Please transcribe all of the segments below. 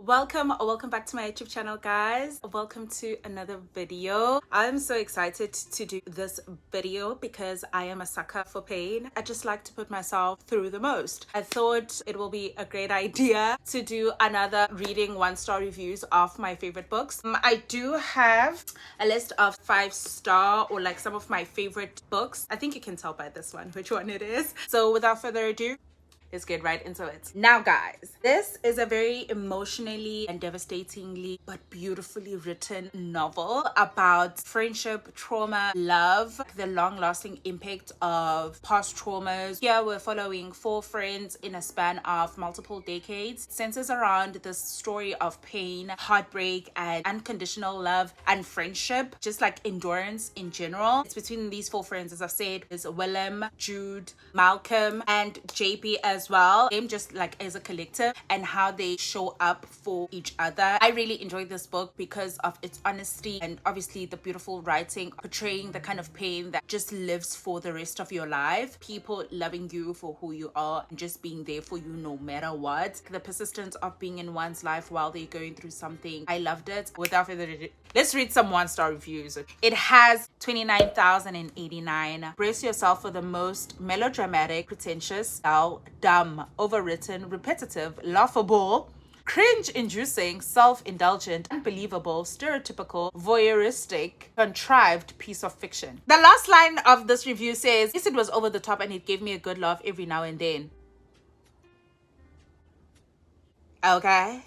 Welcome or welcome back to my YouTube channel, guys. Welcome to another video. I'm so excited to do this video because I am a sucker for pain. I just like to put myself through the most. I thought it will be a great idea to do another reading 1-star reviews of my favorite books. I do have a list of 5-star or like some of my favorite books. I think you can tell by this one which one it is. So without further ado, let's get right into it. Now, guys, this is a very emotionally and devastatingly but beautifully written novel about friendship, trauma, love, the long-lasting impact of past traumas. Here we're following 4 friends in a span of multiple decades. It centers around this story of pain, heartbreak, and unconditional love and friendship, just like endurance in general. It's between these 4 friends, as I've said, is Willem, Jude, Malcolm, and JP as well. Them just like as a collective and how they show up for each other. I really enjoyed this book because of its honesty and obviously the beautiful writing portraying the kind of pain that just lives for the rest of your life. People loving you for who you are and just being there for you no matter what. The persistence of being in one's life while they're going through something. I loved it. Without further ado, let's read some 1-star reviews. It has 29,089. Brace yourself for the most melodramatic, pretentious, dull, dumb, overwritten, repetitive, laughable, cringe-inducing, self-indulgent, unbelievable, stereotypical, voyeuristic, contrived piece of fiction. The last line of this review says, yes, it was over the top and it gave me a good laugh every now and then. Okay.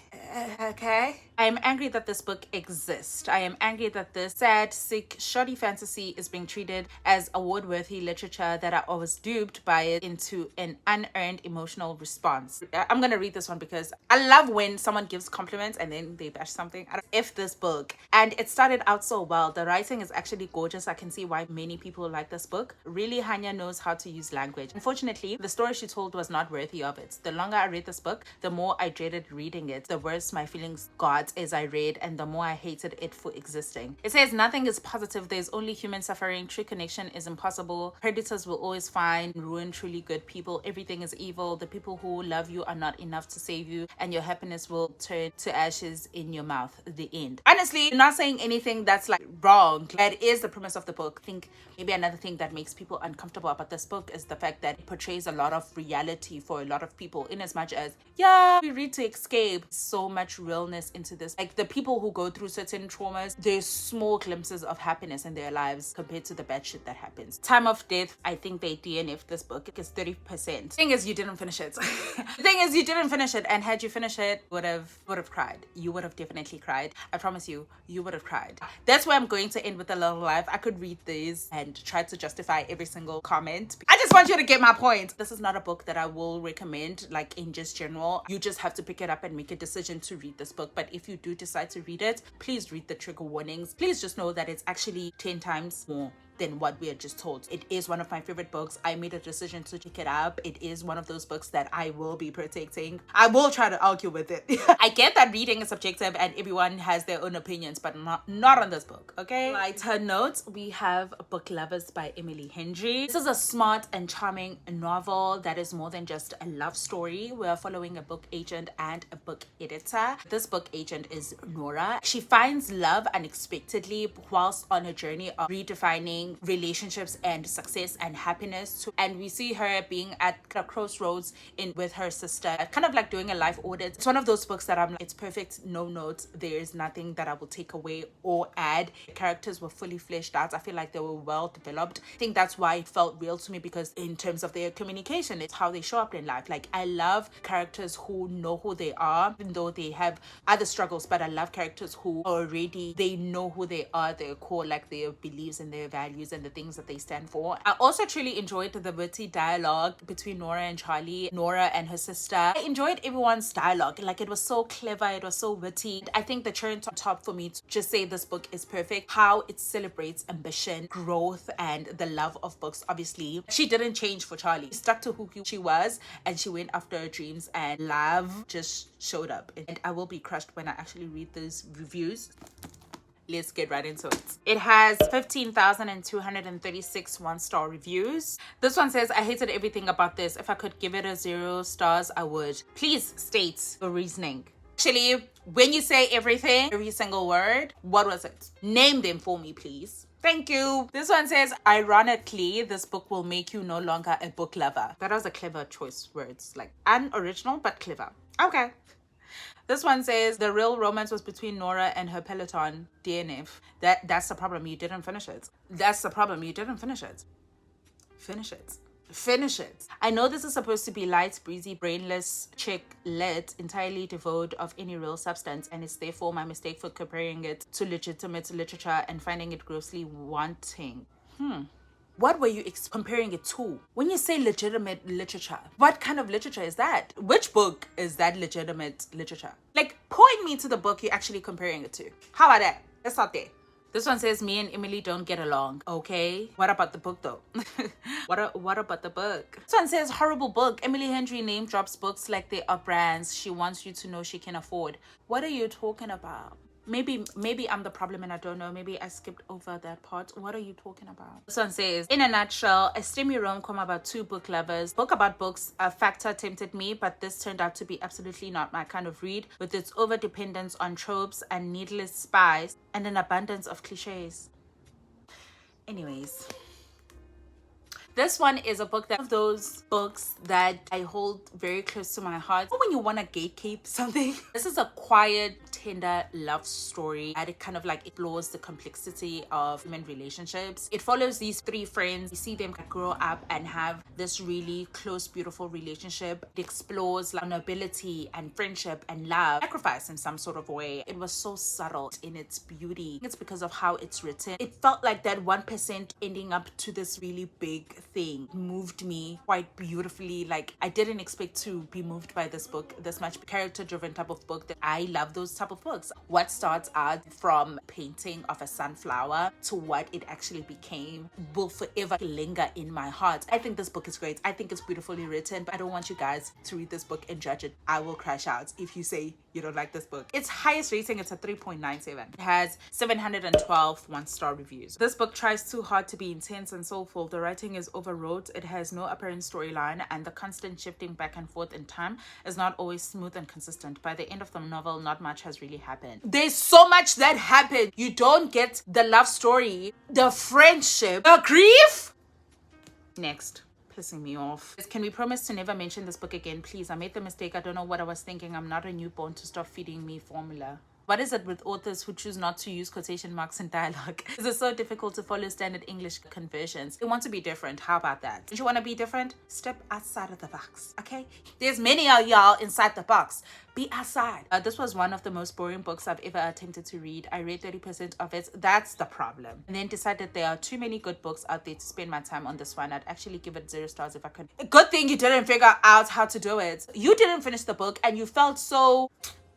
I am angry that this book exists. I am angry that this sad, sick, shoddy fantasy is being treated as award-worthy literature, that I was duped by it into an unearned emotional response. I'm gonna read this one because I love when someone gives compliments and then they bash something. If this book, and it started out so well, the writing is actually gorgeous. I can see why many people like this book. Really, Hanya knows how to use language. Unfortunately, the story she told was not worthy of it. The longer I read this book, the more I dreaded reading it, the worse my feelings got as I read, and the more I hated it for existing. It says nothing is positive. There's only human suffering. True connection is impossible. Predators will always find, ruin truly good people. Everything is evil. The people who love you are not enough to save you, and your happiness will turn to ashes in your mouth. The end. Honestly, I'm not saying anything that's like wrong. That is the premise of the book. I think maybe another thing that makes people uncomfortable about this book is the fact that it portrays a lot of reality for a lot of people, in as much as, yeah, we read to escape. So much realness into this. Like the people who go through certain traumas, there's small glimpses of happiness in their lives compared to the bad shit that happens. Time of death, I think they DNF'd this book. It's 30%. The thing is, you didn't finish it. The thing is, you didn't finish it, and had you finished it, would have cried. You would have definitely cried. I promise you, you would have cried. That's where I'm going to end with a little life. I could read these and try to justify every single comment. I just want you to get my point. This is not a book that I will recommend, like in just general. You just have to pick it up and make a decision to read this book. But if you do decide to read it, please read the trigger warnings. Please just know that it's actually 10 times more than what we are just told. It is one of my favorite books. I made a decision to pick it up. It is one of those books that I will be protecting. I will try to argue with it. I get that reading is subjective and everyone has their own opinions, but not on this book, okay? Lighter notes, we have Book Lovers by Emily Henry. This is a smart and charming novel that is more than just a love story. We're following a book agent and a book editor. This book agent is Nora. She finds love unexpectedly whilst on a journey of redefining relationships and success and happiness, and we see her being at a crossroads with her sister, kind of like doing a life audit. It's one of those books that I'm like, it's perfect, no notes, there's nothing that I will take away or add. The characters were fully fleshed out. I feel like they were well developed. I think that's why it felt real to me, because in terms of their communication, it's how they show up in life. Like, I love characters who know who they are, even though they have other struggles, but I love characters who already, they know who they are, their core, like their beliefs and their values and the things that they stand for. I also truly enjoyed the witty dialogue between Nora and Charlie, Nora and her sister. I enjoyed everyone's dialogue. Like, it was so clever, it was so witty. I think the cherry on top for me to just say this book is perfect, how it celebrates ambition, growth, and the love of books. Obviously, she didn't change for Charlie. She stuck to who she was and she went after her dreams, and love just showed up. And I will be crushed when I actually read these reviews. Let's get right into it. It has 15,236 1-star reviews. This one says, I hated everything about this. If I could give it a 0 stars, I would. Please state your reasoning. Actually, When you say everything, every single word, what was it? Name them for me, please. Thank you. This one says, ironically, this book will make you no longer a book lover. That was a clever choice words. Like, unoriginal, but clever. Okay. This one says, the real romance was between Nora and her Peloton DNF. That's the problem. You didn't finish it. That's the problem. You didn't finish it. Finish it. Finish it. I know this is supposed to be light, breezy, brainless, chick lit, entirely devoid of any real substance, and it's therefore my mistake for comparing it to legitimate literature and finding it grossly wanting. What were you comparing it to? When you say legitimate literature, what kind of literature is that? Which book is that legitimate literature? Like, point me to the book you're actually comparing it to. How about that? Let's start there. This one says, me and Emily don't get along. Okay. What about the book though? What about the book? This one says, horrible book. Emily Henry name drops books like they are brands she wants you to know she can afford. What are you talking about? Maybe I'm the problem and I don't know. Maybe I skipped over that part. What are you talking about? This one says, in a nutshell, a steamy rom-com about two book lovers. Book about books, a factor tempted me, but this turned out to be absolutely not my kind of read, with its over-dependence on tropes and needless spice and an abundance of cliches. Anyways, this one is a book, that of those books that I hold very close to my heart. When you want to gatekeep something, this is a quiet, tender love story, and it kind of like explores the complexity of human relationships. It follows these three friends. You see them grow up and have this really close, beautiful relationship. It explores like vulnerability and friendship and love, sacrifice in some sort of way. It was so subtle in its beauty. It's because of how it's written. It felt like that 1% ending up to this really big thing moved me quite beautifully. Like, I didn't expect to be moved by this book this much. Character driven type of book that I love. Those type of books, what starts out from painting of a sunflower to what it actually became will forever linger in my heart. I think this book is great. I think it's beautifully written, but I don't want you guys to read this book and judge it. I will crash out if you say you don't like this book. Its highest rating, it's a 3.97. It has 712 one-star reviews. This book tries too hard to be intense and soulful. The writing is overwrought. It has no apparent storyline, and the constant shifting back and forth in time is not always smooth and consistent. By the end of the novel, not much has really happened. There's so much that happened. You don't get the love story, the friendship, the grief. Next. Pissing me off. Can we promise to never mention this book again, please? I made the mistake. I don't know what I was thinking. I'm not a newborn to stop feeding me formula. What is it with authors who choose not to use quotation marks in dialogue? Is it so difficult to follow standard English conversions? They want to be different. How about that? Don't you want to be different? Step outside of the box, okay? There's many of y'all inside the box. Be outside. This was one of the most boring books I've ever attempted to read. I read 30% of it. That's the problem. And then decided there are too many good books out there to spend my time on this one. I'd actually give it 0 stars if I could. Good thing you didn't figure out how to do it. You didn't finish the book and you felt so...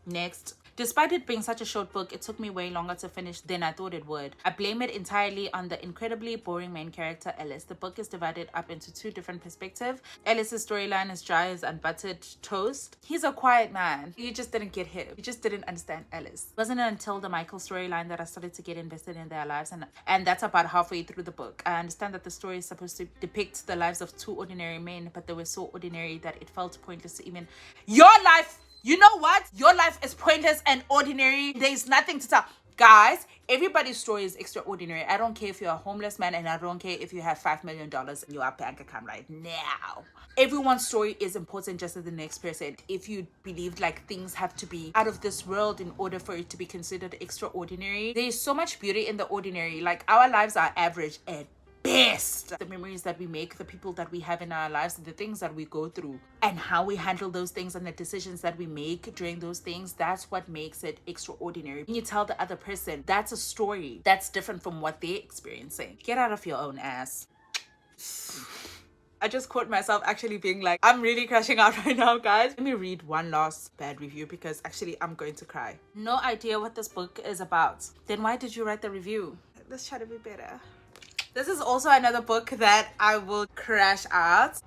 Next. Despite it being such a short book, it took me way longer to finish than I thought it would. I blame it entirely on the incredibly boring main character, Ellis. The book is divided up into two different perspectives. Ellis's storyline is dry as unbuttered toast. He's a quiet man. You just didn't get him. You just didn't understand Ellis. It wasn't until the Michael storyline that I started to get invested in their lives, and that's about halfway through the book. I understand that the story is supposed to depict the lives of two ordinary men, but they were so ordinary that it felt pointless to even... Your life! You know what? Your life is pointless and ordinary. There's nothing to tell. Guys, everybody's story is extraordinary. I don't care if you're a homeless man, and I don't care if you have $5 million in your bank account right now. Everyone's story is important just as the next person. If you believe like things have to be out of this world in order for it to be considered extraordinary, there's so much beauty in the ordinary. Like, our lives are average at best. The memories that we make, the people that we have in our lives, the things that we go through, and how we handle those things and the decisions that we make during those things, that's what makes it extraordinary. When you tell the other person, that's a story that's different from what they're experiencing. Get out of your own ass. I just caught myself actually being like, I'm really crashing out right now, guys. Let me read one last bad review because actually I'm going to cry. No idea what this book is about. Then why did you write the review? Let's try to be better. This is also another book that I will crash out.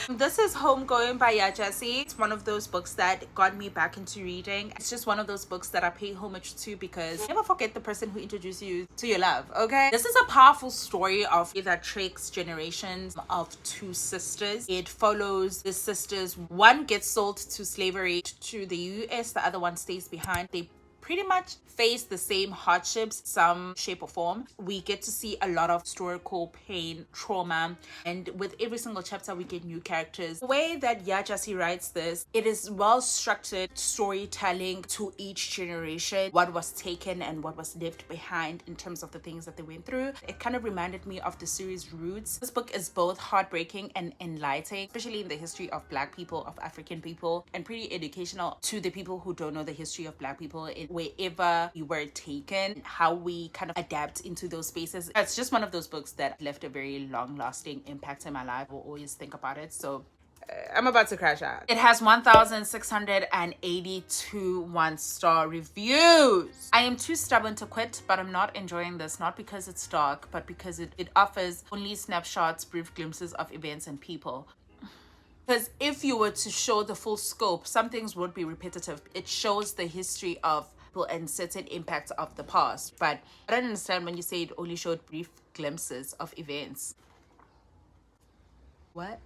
This is Homegoing by Yaa Gyasi. It's one of those books that got me back into reading. It's just one of those books that I pay homage to because never forget the person who introduced you to your love, okay? This is a powerful story of that tracks generations of two sisters. It follows the sisters. One gets sold to slavery to the US, the other one stays behind. They pretty much face the same hardships, some shape or form. We get to see a lot of historical pain, trauma, and with every single chapter we get new characters. The way that Yaa Gyasi writes this, it is well structured storytelling to each generation, what was taken and what was left behind in terms of the things that they went through. It kind of reminded me of the series Roots. This book is both heartbreaking and enlightening, especially in the history of Black people, of African people, and pretty educational to the people who don't know the history of Black people in wherever we were taken, how we kind of adapt into those spaces. It's just one of those books that left a very long-lasting impact in my life. I will always think about it. So I'm about to crash out. It has 1,682 one-star reviews. I am too stubborn to quit, but I'm not enjoying this, not because it's dark, but because it offers only snapshots, brief glimpses of events and people. Because if you were to show the full scope, some things would be repetitive. It shows the history of people and certain impacts of the past. But I don't understand when you say it only showed brief glimpses of events. What?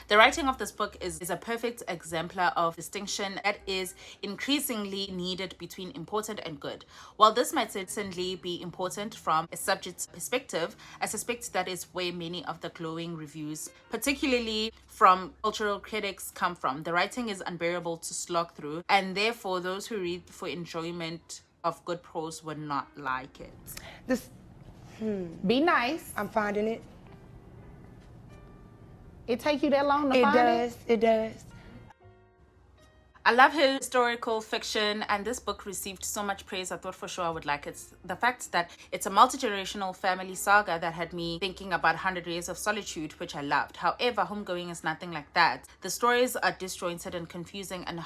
The writing of this book is a perfect exemplar of distinction that is increasingly needed between important and good. While this might certainly be important from a subject's perspective, I suspect that is where many of the glowing reviews, particularly from cultural critics, come from. The writing is unbearable to slog through, and therefore those who read for enjoyment of good prose would not like it. Be nice. I'm finding it. It take you that long to find it? It does. I love historical fiction, and this book received so much praise. I thought for sure I would like it. The fact that it's a multi-generational family saga that had me thinking about 100 Years of Solitude, which I loved. However, Homegoing is nothing like that. The stories are disjointed and confusing, and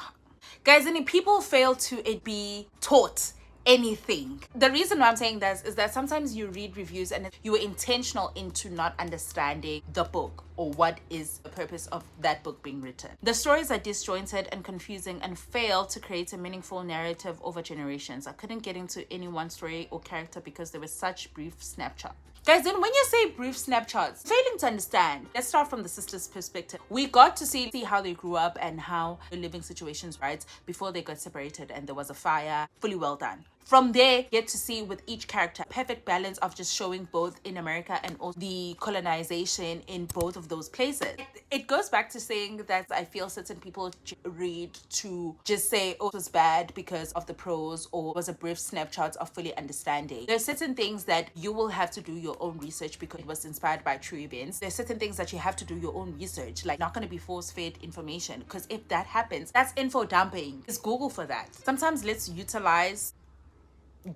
guys, any people fail to be taught anything. The reason why I'm saying this is that sometimes you read reviews and you are intentional into not understanding the book or what is the purpose of that book being written. The stories are disjointed and confusing and fail to create a meaningful narrative over generations. I couldn't get into any one story or character because there were such brief snapshots. Guys, then when you say brief snapshots, failing to understand. Let's start from the sisters' perspective. We got to see how they grew up and how the living situations, right, before they got separated and there was a fire. Fully well done. From there, get to see with each character perfect balance of just showing both in America and also the colonization in both of those places. It goes back to saying that I feel certain people read to just say, oh, it was bad because of the prose or was a brief snapshot of fully understanding. There are certain things that you will have to do your own research because it was inspired by true events. There's certain things that you have to do your own research, like not going to be force-fed information, because if that happens, that's info dumping. It's Google for that. Sometimes let's utilize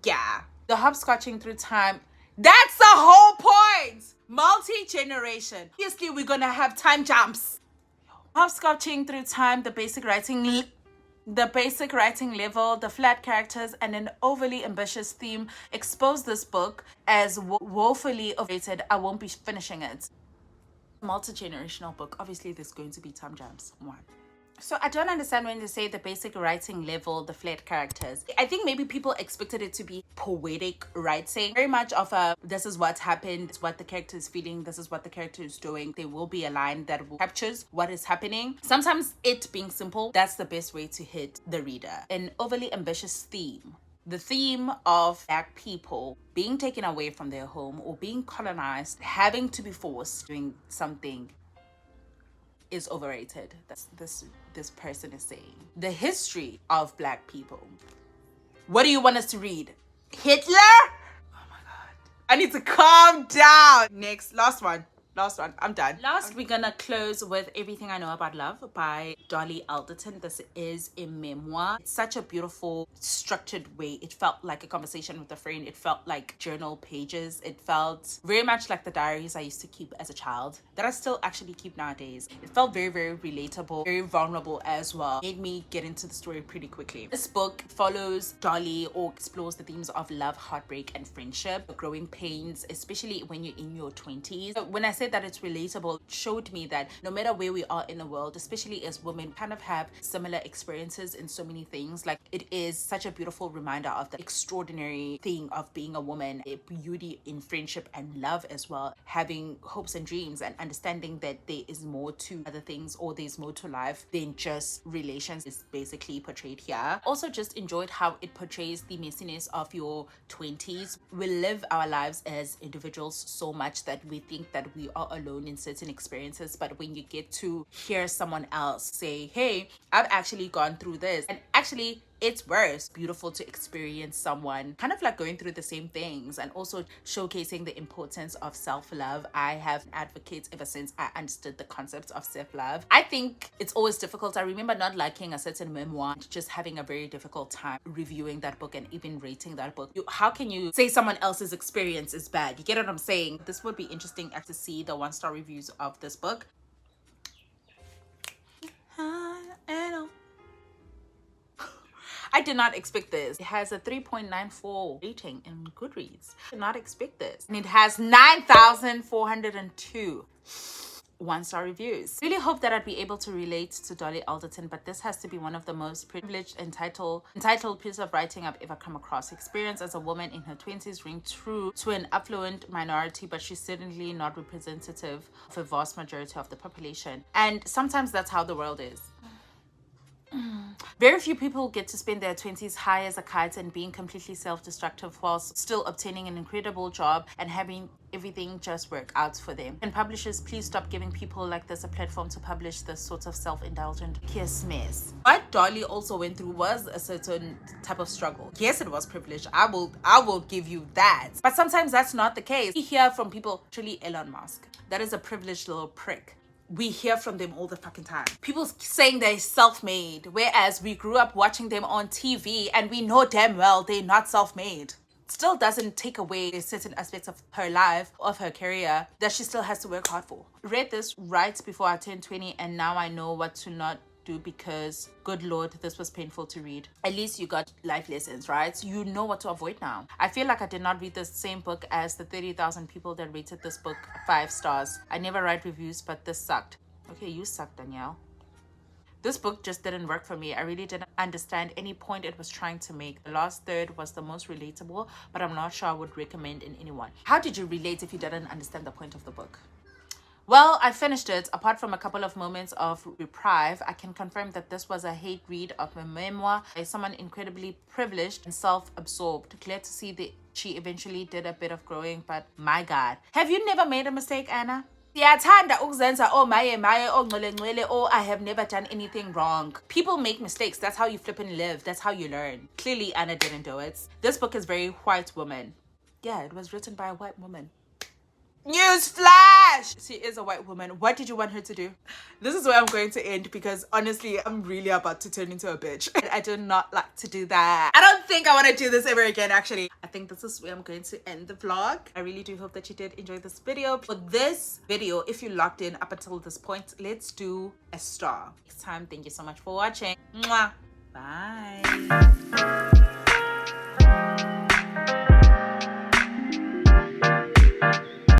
the hopscotching through time. That's the whole point. Multi-generation. Obviously, we're gonna have time jumps. Hopscotching through time, the basic writing level, the flat characters, and an overly ambitious theme expose this book as woefully overrated. I won't be finishing it. Multi-generational book. Obviously, there's going to be time jumps. One. So I don't understand when they say the basic writing level, the flat characters. I think maybe people expected it to be poetic writing. Very much of a, this is what's happened, it's what the character is feeling, this is what the character is doing. There will be a line that will captures what is happening. Sometimes it being simple, that's the best way to hit the reader. An overly ambitious theme. The theme of Black people being taken away from their home or being colonized, having to be forced doing something is overrated. That's this person is saying. The history of Black people. What do you want us to read? Hitler? Oh my God. I need to calm down. Next, last one. I'm done. Last, we're gonna close with Everything I Know About Love by Dolly Alderton. This is a memoir. It's such a beautiful, structured way. It felt like a conversation with a friend. It felt like journal pages. It felt very much like the diaries I used to keep as a child that I still actually keep nowadays. It felt very, very relatable, very vulnerable as well. Made me get into the story pretty quickly. This book follows Dolly or explores the themes of love, heartbreak, and friendship, growing pains, especially when you're in your 20s. So when I say said that it's relatable, it showed me that no matter where we are in the world, especially as women, kind of have similar experiences in so many things. Like, it is such a beautiful reminder of the extraordinary thing of being a woman, a beauty in friendship and love as well, having hopes and dreams and understanding that there is more to other things, or there's more to life than just relations, is basically portrayed here. Also just enjoyed how it portrays the messiness of your 20s. We live our lives as individuals so much that we think that we are alone in certain experiences, but when you get to hear someone else say, hey, I've actually gone through this, and actually it's worse, beautiful to experience someone kind of like going through the same things, and also showcasing the importance of self-love. I have advocated ever since I understood the concept of self-love. I think it's always difficult. I remember not liking a certain memoir, just having a very difficult time reviewing that book and even rating that book. How can you say someone else's experience is bad? You get what I'm saying? This would be interesting to see the 1-star reviews of this book. I did not expect this. It has a 3.94 rating in Goodreads. I did not expect this. And it has 9,402 1-star reviews. Really hope that I'd be able to relate to Dolly Alderton, but this has to be one of the most privileged entitled piece of writing I've ever come across. Experience as a woman in her 20s ring true to an affluent minority, but she's certainly not representative of a vast majority of the population. And sometimes that's how the world is. Very few people get to spend their 20s high as a kite and being completely self-destructive whilst still obtaining an incredible job and having everything just work out for them. And publishers, please stop giving people like this a platform to publish this sort of self-indulgent kiss mess. What Dolly also went through was a certain type of struggle. Yes, it was privilege. I will give you that. But sometimes that's not the case. We hear from people, actually Elon Musk, that is a privileged little prick. We hear from them all the fucking time. People saying they're self-made, whereas we grew up watching them on TV and we know damn well they're not self-made. Still doesn't take away certain aspects of her life, of her career, that she still has to work hard for. Read this right before I turned 20, and now I know what to not do, because good lord, this was painful to read. At least you got life lessons, right? You know what to avoid now. I feel like I did not read the same book as the 30,000 people that rated this book 5 stars. I never write reviews, but this sucked. Okay, you suck, Danielle. This book just didn't work for me. I really didn't understand any point it was trying to make. The last third was the most relatable, but I'm not sure I would recommend in anyone. How did you relate if you didn't understand the point of the book? Well, I finished it. Apart from a couple of moments of reprieve, I can confirm that this was a hate read of a memoir by someone incredibly privileged and self-absorbed. Glad to see that she eventually did a bit of growing, but my God. Have you never made a mistake, Anna? Siyathanda ukuzenza maye ongcwele, I have never done anything wrong. People make mistakes. That's how you flip and live. That's how you learn. Clearly, Anna didn't do it. This book is very white woman. Yeah, it was written by a white woman. Newsflash! She is a white woman. What did you want her to do? This is where I'm going to end, because honestly, I'm really about to turn into a bitch. I do not like to do that. I don't think I want to do this ever again, actually. I think this is where I'm going to end the vlog. I really do hope that you did enjoy this video. For this video, if you locked in up until this point, let's do a star. Next time, thank you so much for watching. Mwah. Bye.